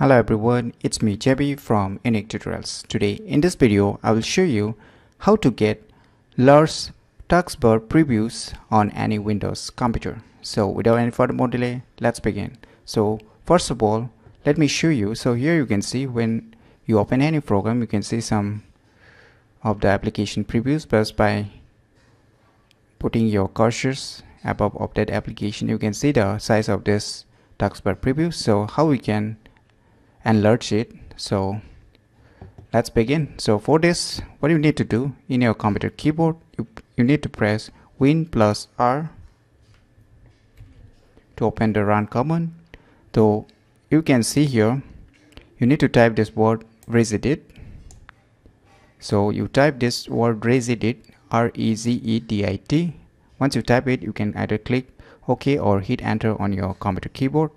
Hello everyone, it's me JB from UniqueTutorials. Today in this video I will show you how to get Large Taskbar Previews on any Windows computer. So without any further more delay, let's begin. So first of all, let me show you. So here you can see when you open any program, you can see some of the application previews. But by putting your cursors above of that application, you can see the size of this taskbar preview. So how we can enlarge it. So let's begin. So for this, what you need to do in your computer keyboard, you need to press Win plus R to open the run command. So you can see here you need to type this word resedit. So you type this word resedit, R-E-Z-E-D-I-T. Once you type it, you can either click OK or hit enter on your computer keyboard.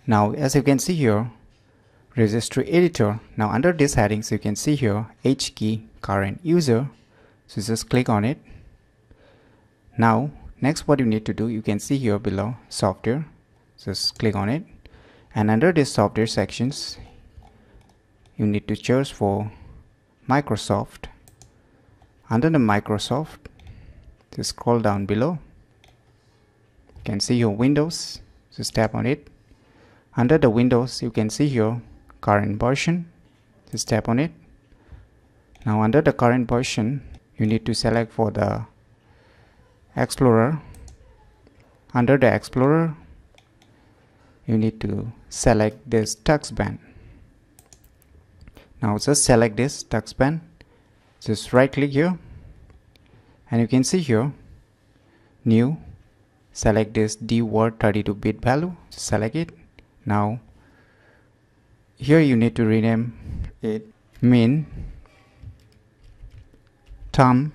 Now as you can see here, registry editor. Now under this headings you can see here H key current user. So just click on it. Now next what you need to do, you can see here below software. Just click on it, and under this software sections you need to search for Microsoft. Under the Microsoft, just scroll down below. You can see your Windows. Just tap on it. Under the Windows, you can see here current version. Just tap on it. Now under the current version, you need to select for the Explorer. Under the Explorer, you need to select this Taskbar. Now just select this Taskbar. Just right click here, and you can see here new. Select this D word 32-bit value. Just select it. Now here you need to rename it min thumb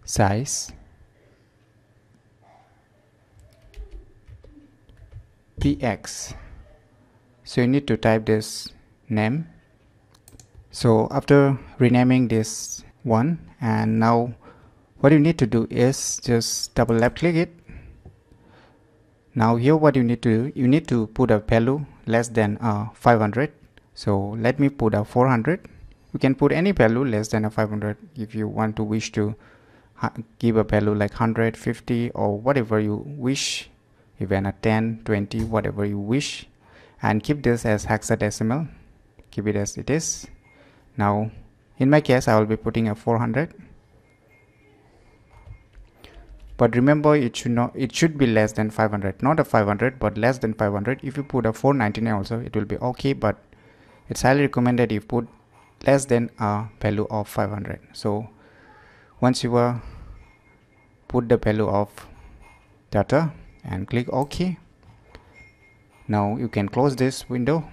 size px. So you need to type this name. So after renaming this one, and now what you need to do is just double left click it. Now here what you need to do, you need to put a value less than 500. So let me put a 400. You can put any value less than a 500 if you want to wish to give a value like 100, 50 or whatever you wish, even a 10, 20, whatever you wish, and keep this as hexadecimal. Keep it as it is. Now in my case I will be putting a 400. But remember, it should be less than 500, not a 500 but less than 500. If you put a 499 also, it will be okay, but it's highly recommended if you put less than a value of 500. So once you put the value of data and click OK, now you can close this window.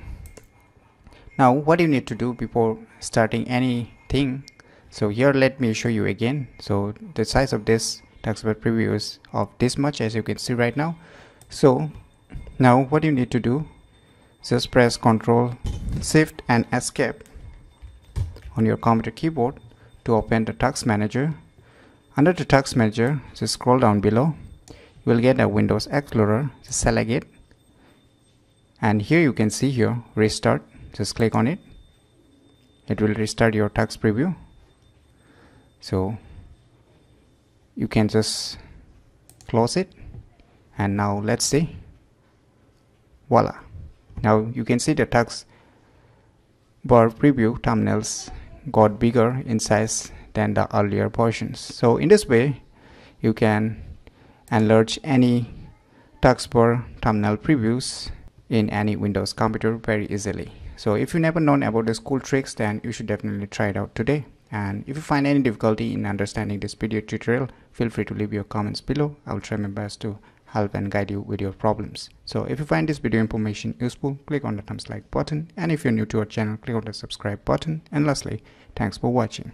Now what you need to do before starting anything, so here let me show you again. So the size of this taskbar preview is of this much, as you can see right now. So now what you need to do, just press Ctrl Shift and Escape on your computer keyboard to open the Task Manager. Under the Task Manager, just scroll down below. You will get a Windows Explorer. Just select it, and here you can see here restart. Just click on it. It will restart your task preview. So you can just close it, and now let's see. Voila! Now you can see the taskbar preview thumbnails got bigger in size than the earlier versions. So in this way you can enlarge any taskbar thumbnail previews in any Windows computer very easily. So if you never known about these cool tricks, then you should definitely try it out today. And if you find any difficulty in understanding this video tutorial, feel free to leave your comments below. I will try my best to help and guide you with your problems. So if you find this video information useful, click on the thumbs like button, and if you're new to our channel, click on the subscribe button. And lastly, thanks for watching.